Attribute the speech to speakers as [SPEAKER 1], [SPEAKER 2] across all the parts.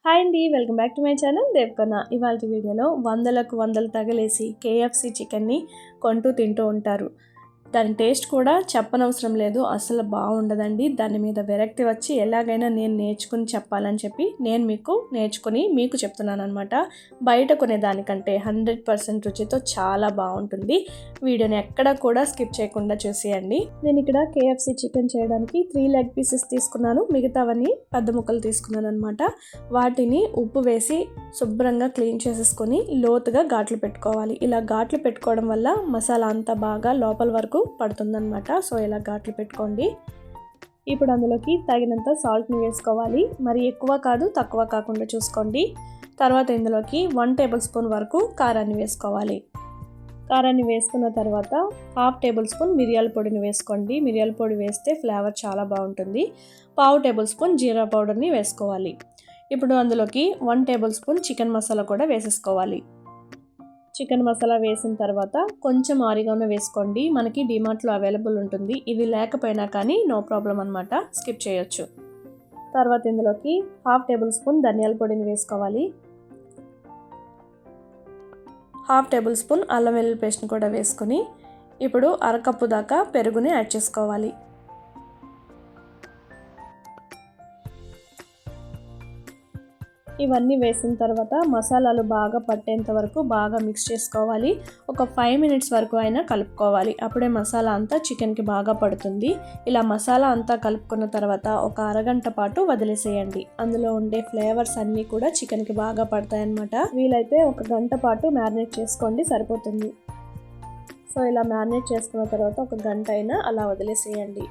[SPEAKER 1] Hi అండి, welcome back to my channel Devakanna. ఇవాళ వీడియోలో వందలకు వందలు తగిలేసి కేఎఫ్సి చికెన్ని కొంటూ తింటూ ఉంటారు. దాని టేస్ట్ కూడా చెప్పనవసరం లేదు, అసలు బాగుండదండి. దాని మీద విరక్తి వచ్చి ఎలాగైనా నేను నేర్చుకుని చెప్పాలని చెప్పి నేను నేర్చుకుని మీకు చెప్తున్నాను అనమాట. బయట కొనేదానికంటే 100% రుచితో చాలా బాగుంటుంది. వీడియోని ఎక్కడ కూడా స్కిప్ చేయకుండా చూసేయండి. నేను ఇక్కడ కేఎఫ్సి చికెన్ చేయడానికి 3 లెగ్ పీసెస్ తీసుకున్నాను, మిగతావన్నీ పెద్ద ముక్కలు తీసుకున్నాను అనమాట. వాటిని ఉప్పు వేసి శుభ్రంగా క్లీన్ చేసేసుకొని లోతుగా ఘాట్లు పెట్టుకోవాలి. ఇలా ఘాట్లు పెట్టుకోవడం వల్ల మసాలా అంతా బాగా లోపల వరకు పడుతుందన్నమాట. సో ఇలా ఘాట్లు పెట్టుకోండి. ఇప్పుడు అందులోకి తగినంత సాల్ట్ని వేసుకోవాలి. మరి ఎక్కువ కాదు, తక్కువ కాకుండా చూసుకోండి. తర్వాత ఇందులోకి 1 టేబుల్ స్పూన్ వరకు కారాన్ని వేసుకోవాలి. కారాన్ని వేసుకున్న తర్వాత 1/2 టేబుల్ స్పూన్ మిరియాల పొడిని వేసుకోండి. మిరియాల పొడి వేస్తే ఫ్లేవర్ చాలా బాగుంటుంది. 1/2 టేబుల్ స్పూన్ జీరా పౌడర్ని వేసుకోవాలి. ఇప్పుడు అందులోకి 1 టేబుల్ స్పూన్ చికెన్ మసాలా కూడా వేసేసుకోవాలి. చికెన్ మసాలా వేసిన తర్వాత కొంచెం ఆరిగానో వేసుకోండి. మనకి డిమార్ట్లో అవైలబుల్ ఉంటుంది. ఇది లేకపోయినా కానీ నో ప్రాబ్లం అనమాట, స్కిప్ చేయొచ్చు. తర్వాత ఇందులోకి 1/2 టేబుల్ స్పూన్ ధనియాల పొడిని వేసుకోవాలి. 1/2 టేబుల్ స్పూన్ అల్లం వెల్లుల్లి పేస్ట్ని కూడా వేసుకుని ఇప్పుడు అరకప్పు దాకా పెరుగుని యాడ్ చేసుకోవాలి. ఇవన్నీ వేసిన తర్వాత మసాలాలు బాగా పట్టేంత వరకు బాగా మిక్స్ చేసుకోవాలి. ఒక 5 మినిట్స్ వరకు అయినా కలుపుకోవాలి. అప్పుడే మసాలా అంతా చికెన్కి బాగా పడుతుంది. ఇలా మసాలా అంతా కలుపుకున్న తర్వాత ఒక అరగంట పాటు వదిలేసేయండి. అందులో ఉండే ఫ్లేవర్స్ అన్నీ కూడా చికెన్కి బాగా పడతాయన్నమాట. వీలైతే 1 గంట పాటు మ్యారినేట్ చేసుకోండి, సరిపోతుంది. సో ఇలా మ్యారినేట్ చేసుకున్న తర్వాత 1 గంట అయినా అలా వదిలేసేయండి.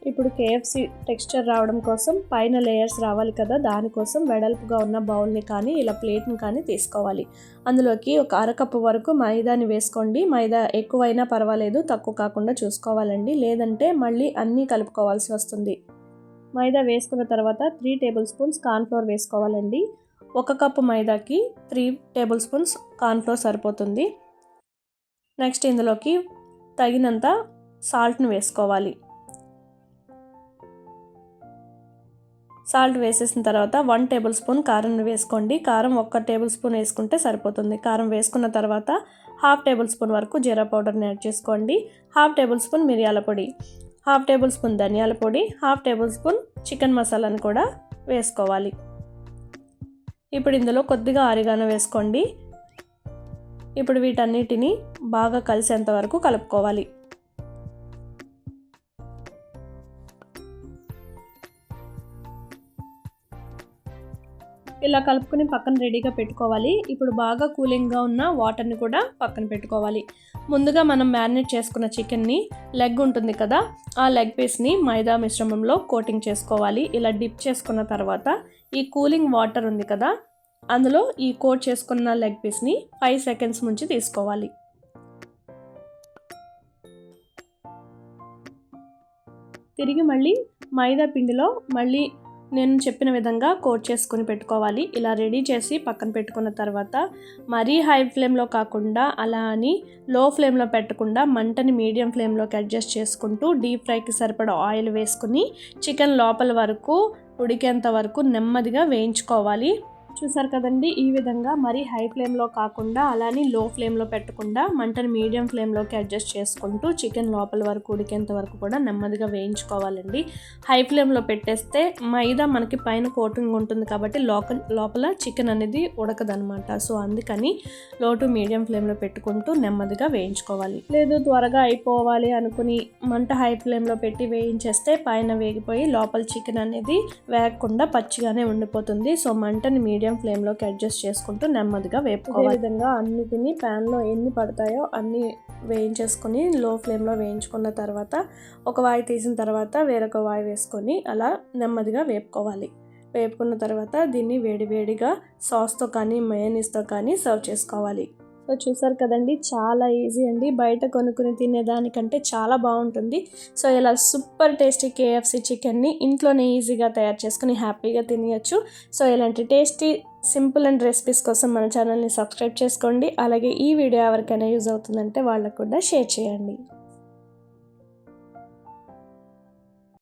[SPEAKER 1] ఇప్పుడు కేఎఫ్సి టెక్స్చర్ రావడం కోసం పైన లేయర్స్ రావాలి కదా, దానికోసం వెడల్పుగా ఉన్న బౌల్ని కానీ ఇలా ప్లేట్ని కానీ తీసుకోవాలి. అందులోకి ఒక అరకప్పు వరకు మైదాని వేసుకోండి. మైదా ఎక్కువైనా పర్వాలేదు, తక్కువ కాకుండా చూసుకోవాలండి, లేదంటే మళ్ళీ అన్నీ కలుపుకోవాల్సి వస్తుంది. మైదా వేసుకున్న తర్వాత 3 టేబుల్ స్పూన్స్ కార్న్ఫ్లోర్ వేసుకోవాలండి. 1 కప్పు మైదాకి 3 టేబుల్ స్పూన్స్ కార్న్ఫ్లోర్ సరిపోతుంది. నెక్స్ట్ ఇందులోకి తగినంత సాల్ట్ని వేసుకోవాలి. సాల్ట్ వేసేసిన తర్వాత 1 టేబుల్ స్పూన్ కారంని వేసుకోండి. కారం 1 టేబుల్ స్పూన్ వేసుకుంటే సరిపోతుంది. కారం వేసుకున్న తర్వాత 1/2 టేబుల్ స్పూన్ వరకు జీరా పౌడర్ని యాడ్ చేసుకోండి. 1/2 టేబుల్ స్పూన్ మిరియాల పొడి, 1/2 టేబుల్ స్పూన్ ధనియాల పొడి, 1/2 టేబుల్ స్పూన్ చికెన్ మసాలాను కూడా వేసుకోవాలి. ఇప్పుడు ఇందులో కొద్దిగా ఆరిగానో వేసుకోండి. ఇప్పుడు వీటన్నిటిని బాగా కలిసేంత వరకు కలుపుకోవాలి. ఇలా కలుపుకొని పక్కన రెడీగా పెట్టుకోవాలి. ఇప్పుడు బాగా కూలింగ్గా ఉన్న వాటర్ని కూడా పక్కన పెట్టుకోవాలి. ముందుగా మనం మ్యారినేట్ చేసుకున్న చికెన్ని లెగ్ ఉంటుంది కదా, ఆ లెగ్ పీస్ని మైదా మిశ్రమంలో కోటింగ్ చేసుకోవాలి. ఇలా డిప్ చేసుకున్న తర్వాత ఈ కూలింగ్ వాటర్ ఉంది కదా, అందులో ఈ కోట్ చేసుకున్న లెగ్ పీస్ని 5 సెకండ్స్ ముంచి తీసుకోవాలి. తిరిగి మళ్ళీ మైదా పిండిలో మళ్ళీ నేను చెప్పిన విధంగా కోట్ చేసుకుని పెట్టుకోవాలి. ఇలా రెడీ చేసి పక్కన పెట్టుకున్న తర్వాత మరీ హై ఫ్లేమ్లో కాకుండా అలా అని లో ఫ్లేమ్లో పెట్టకుండా మంటని మీడియం ఫ్లేమ్లోకి అడ్జస్ట్ చేసుకుంటూ డీప్ ఫ్రైకి సరిపడా ఆయిల్ వేసుకుని చికెన్ లోపల వరకు ఉడికేంత వరకు నెమ్మదిగా వేయించుకోవాలి. చూసారు కదండి, ఈ విధంగా మరీ హై ఫ్లేమ్లో కాకుండా అలానే లో ఫ్లేమ్లో పెట్టకుండా మంటని మీడియం ఫ్లేమ్లోకి అడ్జస్ట్ చేసుకుంటూ చికెన్ లోపల వరకు ఉడికేంత వరకు కూడా నెమ్మదిగా వేయించుకోవాలండి. హై ఫ్లేమ్లో పెట్టేస్తే మైదా మనకి పైన కోటింగ్ ఉంటుంది కాబట్టి లోపల చికెన్ అనేది ఉడకదనమాట. సో అందుకని లో టు మీడియం ఫ్లేమ్లో పెట్టుకుంటూ నెమ్మదిగా వేయించుకోవాలి. లేదు త్వరగా అయిపోవాలి అనుకుని మంట హై ఫ్లేమ్లో పెట్టి వేయించేస్తే పైన వేగిపోయి లోపల చికెన్ అనేది వేగకుండా పచ్చిగానే ఉండిపోతుంది. సో మంటని మీడియం ఫ్లేమ్లోకి అడ్జస్ట్ చేసుకుంటూ నెమ్మదిగా వేపుకోవాలి. ఈ విధంగా అన్నిటినీ ప్యాన్లో ఎన్ని పడతాయో అన్ని వేయించేసుకొని లో ఫ్లేమ్లో వేయించుకున్న తర్వాత ఒక వాయి తీసిన తర్వాత వేరొక వాయి వేసుకొని అలా నెమ్మదిగా వేపుకోవాలి. వేపుకున్న తర్వాత దీన్ని వేడివేడిగా సాస్తో కానీ మయోనీస్తో కానీ సర్వ్ చేసుకోవాలి. సో చూసారు కదండి, చాలా ఈజీ అండి. బయట కొనుక్కుని తినేదానికంటే చాలా బాగుంటుంది. సో ఇలా సూపర్ టేస్టీ కేఎఫ్సి చికెన్ని ఇంట్లోనే ఈజీగా తయారు చేసుకుని హ్యాపీగా తినేయచ్చు. సో ఇలాంటి టేస్టీ సింపుల్ అండ్ రెసిపీస్ కోసం మన ఛానల్ని సబ్స్క్రైబ్ చేసుకోండి. అలాగే ఈ వీడియో ఎవరికైనా యూజ్ అవుతుందంటే వాళ్ళకు కూడా షేర్ చేయండి.